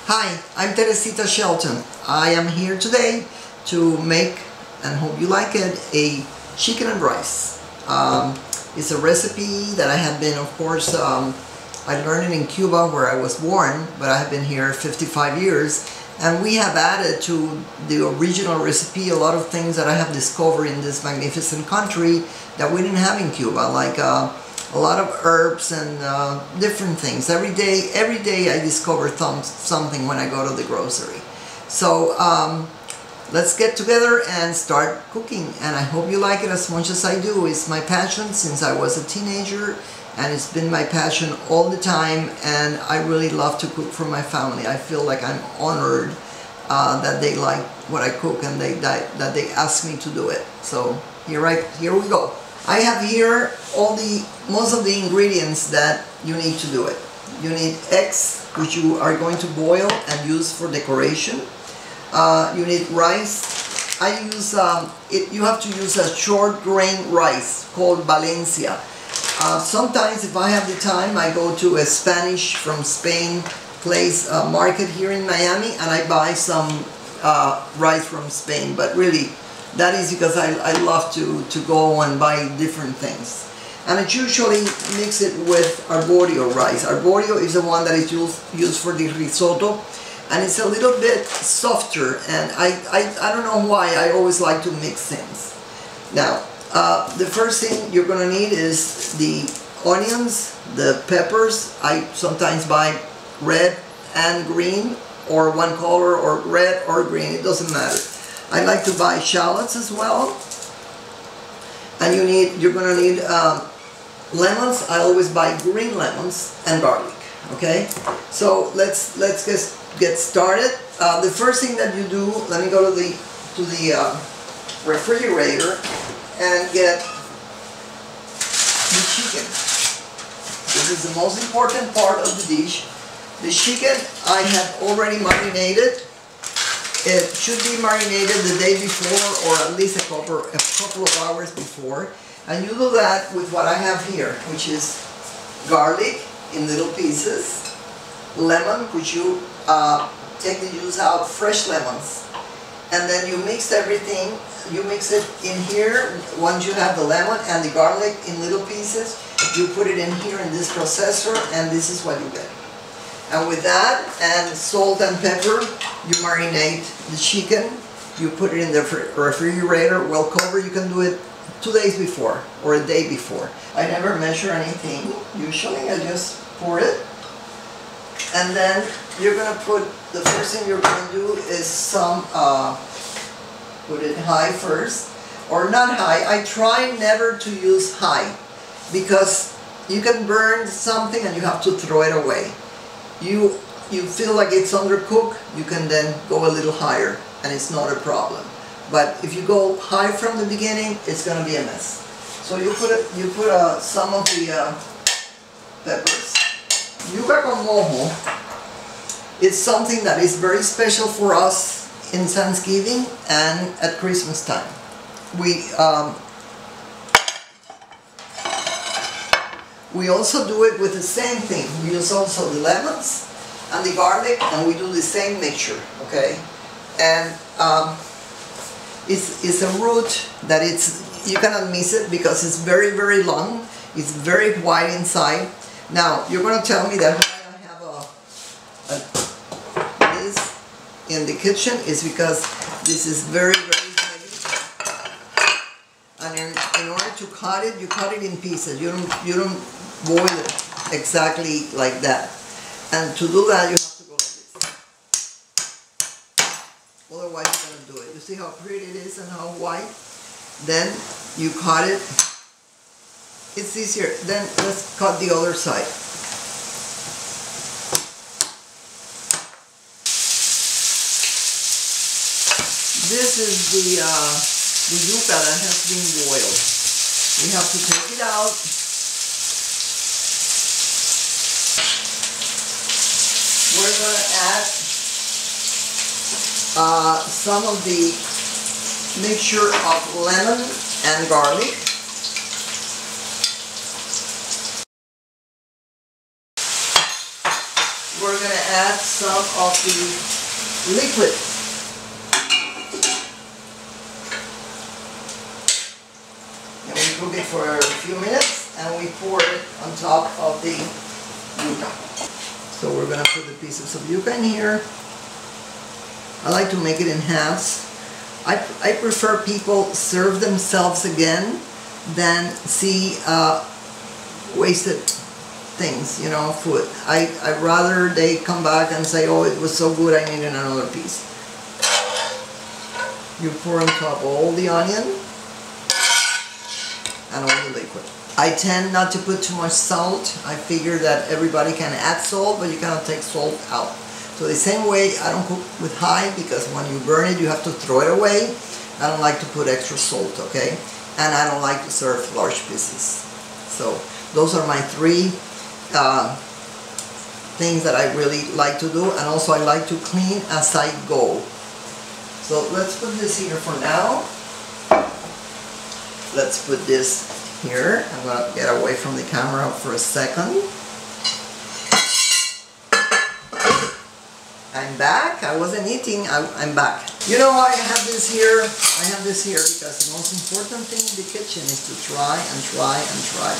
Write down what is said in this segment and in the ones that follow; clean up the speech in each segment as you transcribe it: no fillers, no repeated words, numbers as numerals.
Hi, I'm Teresita Shelton. I am here today to make, and hope you like it, a chicken and rice. It's a recipe that I have been, of course, I learned it in Cuba where I was born, but I have been here 55 years, and we have added to the original recipe a lot of things that I have discovered in this magnificent country that we didn't have in Cuba, like a lot of herbs and different things. Every day I discover something when I go to the grocery. So let's get together and start cooking, and I hope you like it as much as I do. It's my passion since I was a teenager, and it's been my passion all the time, and I really love to cook for my family. I feel like I'm honored that they like what I cook and that they ask me to do it. So here we go. I have here most of the ingredients that you need to do it. You need eggs, which you are going to boil and use for decoration. You need rice. I use you have to use a short grain rice called Valencia. Sometimes, if I have the time, I go to a Spanish from Spain place market here in Miami, and I buy some rice from Spain. But really, that is because I love to go and buy different things. And I usually mix it with arborio rice. Arborio is the one that is used for the risotto, and it's a little bit softer, and I don't know why, I always like to mix things. Now, the first thing you're going to need is the onions, the peppers. I sometimes buy red and green, or one color, or red or green, it doesn't matter. I like to buy shallots as well, and you're going to need lemons. I always buy green lemons and garlic. Okay, so let's get started. The first thing that you do, let me go to the refrigerator and get the chicken. This is the most important part of the dish. The chicken I have already marinated. It should be marinated the day before, or at least a couple of hours before. And you do that with what I have here, which is garlic in little pieces, lemon, which you take the juice out, fresh lemons, and then you mix everything. You mix it in here. Once you have the lemon and the garlic in little pieces, you put it in here in this processor, and this is what you get. And with that and salt and pepper, you marinate the chicken. You put it in the refrigerator, well covered. You can do it 2 days before or a day before. I never measure anything. Usually I just pour it. And then you're going to put, the first thing you're going to do is put it high first, or not high. I try never to use high, because you can burn something and you have to throw it away. You feel like it's undercooked, you can then go a little higher, and it's not a problem. But if you go high from the beginning, it's going to be a mess. So you put some of the peppers. Yuca con mojo is something that is very special for us in Thanksgiving and at Christmas time. We also do it with the same thing. We use also the lemons and the garlic, and we do the same mixture, okay? And it's a root that you cannot miss it because it's very, very long. It's very white inside. Now, you're going to tell me that why I have this in the kitchen is because this is very, very heavy. And in order to cut it, you cut it in pieces. You don't boil it exactly like that. And to do that, you have to go like this. Otherwise, you're going to do it. You see how pretty it is and how white? Then you cut it. It's easier. Then let's cut the other side. This is the yuca that has been boiled. We have to take it out. We're going to add some of the mixture of lemon and garlic. we're going to add some of the liquid. And we cook it for a few minutes and we pour it on top of the yuca. So we're going to put the pieces of yuca in here. I like to make it in halves. I prefer people serve themselves again than see wasted things, you know, food. I'd rather they come back and say, oh, it was so good, I needed another piece. You pour on top all the onion and all the liquid. I tend not to put too much salt. I figure that everybody can add salt, but you cannot take salt out. So the same way, I don't cook with high, because when you burn it, you have to throw it away. I don't like to put extra salt, okay? And I don't like to serve large pieces. So those are my three things that I really like to do. And also I like to clean as I go. So let's put this here for now. Let's put this here. I'm going to get away from the camera for a second. I'm back. I wasn't eating. I'm back. You know, I have this here. I have this here because the most important thing in the kitchen is to try and try and try.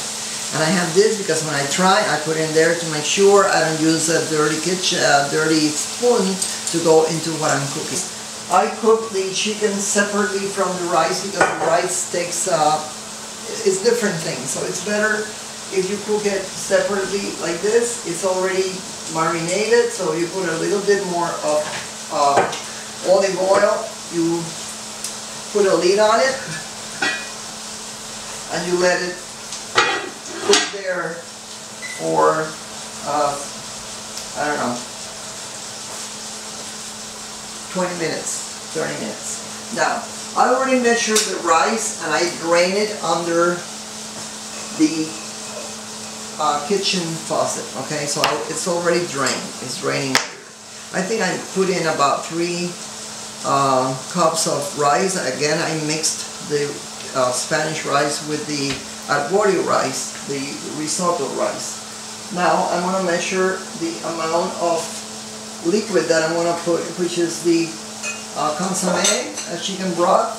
And I have this because when I try, I put in there to make sure I don't use a dirty dirty spoon to go into what I'm cooking. I cook the chicken separately from the rice because the rice takes it's different things. So it's better if you cook it separately like this. It's already marinated, so you put a little bit more of olive oil, you put a lid on it, and you let it cook there for, I don't know, 20 minutes, 30 minutes. Now, I already measured the rice and I drain it under the kitchen faucet, okay, so it's already drained, it's draining here. I think I put in about 3 cups of rice. Again, I mixed the Spanish rice with the arborio rice, the risotto rice. Now I'm going to measure the amount of liquid that I'm going to put, which is the consomme, chicken broth.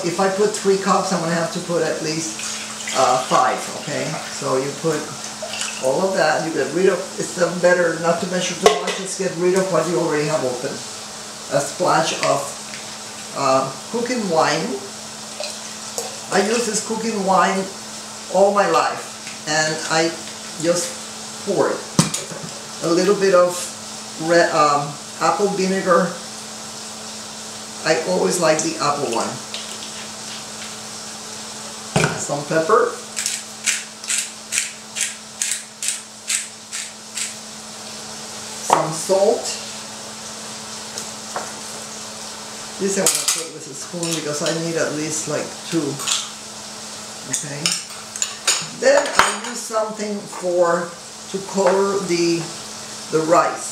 If I put 3 cups, I'm going to have to put at least 5, okay? So you put all of that, you get rid of, it's better not to measure too much, just get rid of what you already have open. A splash of cooking wine. I use this cooking wine all my life, and I just pour it. A little bit of red, apple vinegar. I always like the apple one. Some pepper, some salt. This I'm going to put with a spoon because I need at least like 2. Okay. Then I use something to color the rice.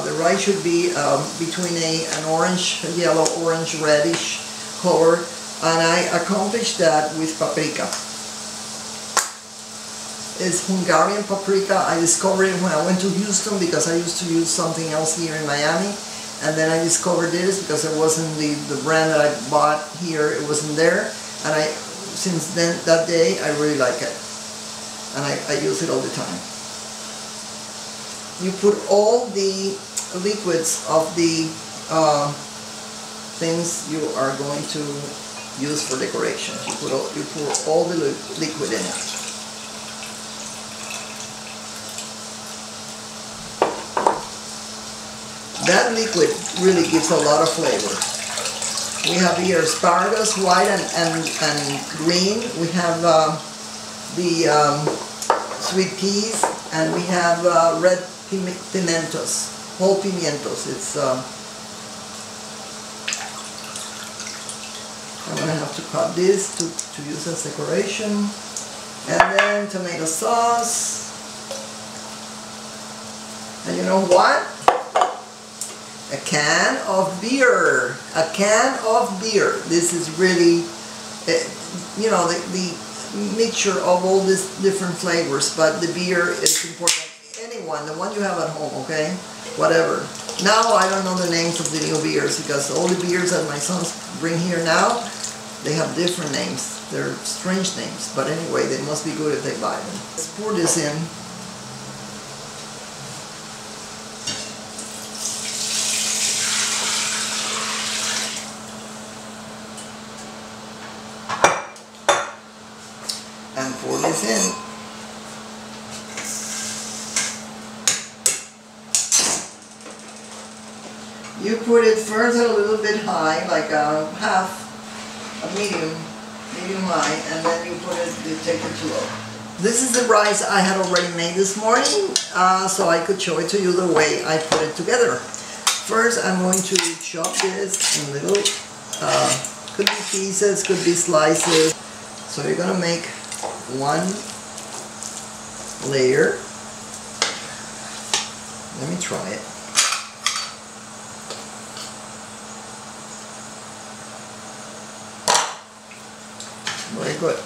The rice should be between an orange, yellow, orange, reddish color. And I accomplished that with paprika. It's Hungarian paprika. I discovered it when I went to Houston because I used to use something else here in Miami. And then I discovered this because it wasn't the brand that I bought here, it wasn't there. And since then, that day, I really like it. And I use it all the time. You put all the liquids of the things you are going to use for decoration. You pour all the liquid in it. That liquid really gives a lot of flavor. We have here asparagus, white and green. We have the sweet peas, and we have red pimientos, whole pimientos. It's I'm going to have to cut this to use as decoration. And then tomato sauce. And you know what? A can of beer. A can of beer. This is really, you know, the mixture of all these different flavors, but the beer is important. one, the one you have at home, okay? Whatever. Now I don't know the names of the new beers because all the beers that my sons bring here now, they have different names. They're strange names, but anyway, they must be good if they buy them. Let's pour this in. And pour this in. You put it first a little bit high, like a medium high, and then you take it to low. This is the rice I had already made this morning, so I could show it to you the way I put it together. First, I'm going to chop this in little, could be pieces, could be slices. So you're gonna make one layer. Let me try it. Very good.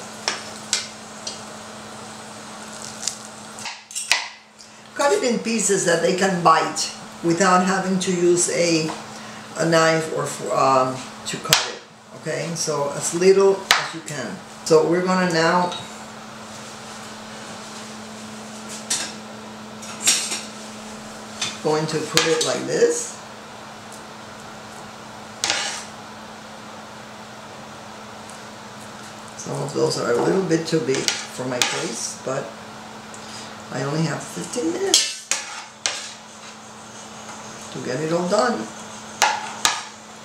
Cut it in pieces that they can bite without having to use a knife or to cut it. Okay, so as little as you can. So we're gonna now going to put it like this. Some of those are a little bit too big for my face, but I only have 15 minutes to get it all done.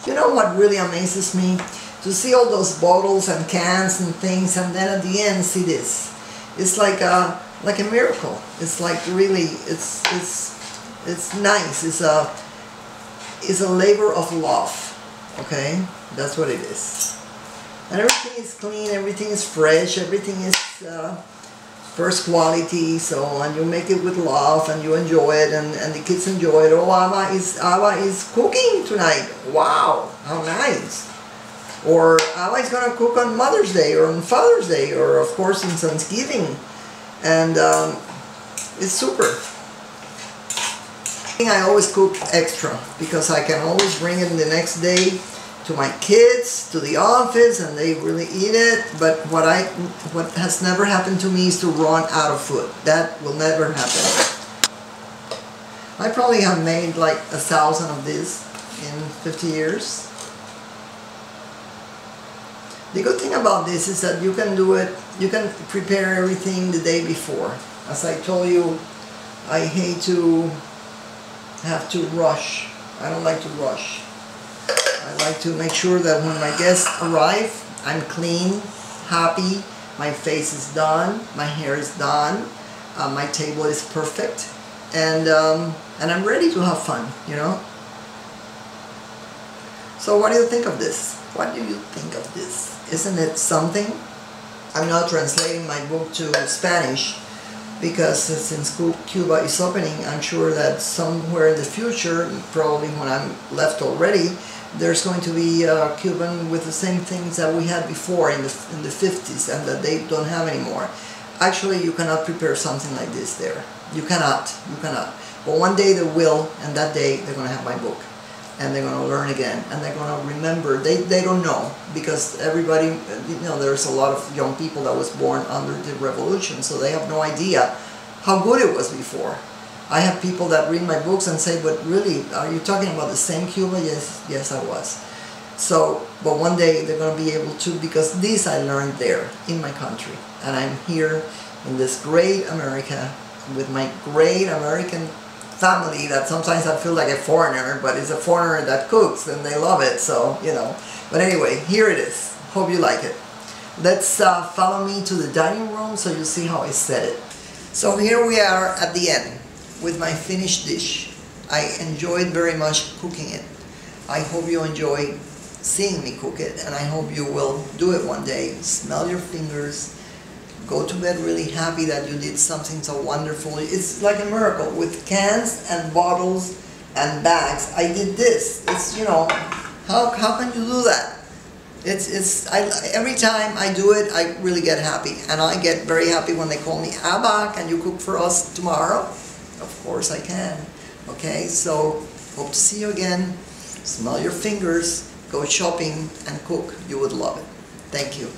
You know what really amazes me? To see all those bottles and cans and things, and then at the end see this. It's like a miracle. It's like really, it's nice. It's a labor of love. Okay, that's what it is. And everything is clean, everything is fresh, everything is first quality. So, and you make it with love, and you enjoy it, and the kids enjoy it. Oh, Abba is cooking tonight. Wow, how nice! Or Abba is gonna cook on Mother's Day, or on Father's Day, or of course on Thanksgiving, and it's super. I always cook extra because I can always bring it the next day to my kids, to the office, and they really eat it. But what has never happened to me is to run out of food. That will never happen. I probably have made like 1,000 of these in 50 years. The good thing about this is that you can do it, you can prepare everything the day before. As I told you, I hate to have to rush. I don't like to rush. I like to make sure that when my guests arrive, I'm clean, happy, my face is done, my hair is done, my table is perfect, and I'm ready to have fun, you know? So what do you think of this? What do you think of this? Isn't it something? I'm now translating my book to Spanish because since Cuba is opening, I'm sure that somewhere in the future, probably when I'm left already, there's going to be Cuban with the same things that we had before in the 50s and that they don't have anymore. Actually, you cannot prepare something like this there. You cannot. But one day they will, and that day they're going to have my book. And they're going to learn again, and they're going to remember. They don't know, because everybody, you know, there's a lot of young people that was born under the revolution, so they have no idea how good it was before. I have people that read my books and say, but really, are you talking about the same Cuba? Yes I was. So, but one day they're going to be able to, because this I learned there, in my country. And I'm here in this great America, with my great American family that sometimes I feel like a foreigner, but it's a foreigner that cooks and they love it, so, you know. But anyway, here it is. Hope you like it. Let's follow me to the dining room so you see how I set it. So here we are at the end with my finished dish. I enjoyed very much cooking it. I hope you enjoy seeing me cook it, and I hope you will do it one day. Smell your fingers. Go to bed really happy that you did something so wonderful. It's like a miracle. With cans and bottles and bags, I did this. It's, you know, how can you do that? Every time I do it, I really get happy. And I get very happy when they call me, Abba, can you cook for us tomorrow? Of course I can. Okay, so hope to see you again. Smell your fingers, go shopping and cook. You would love it. Thank you.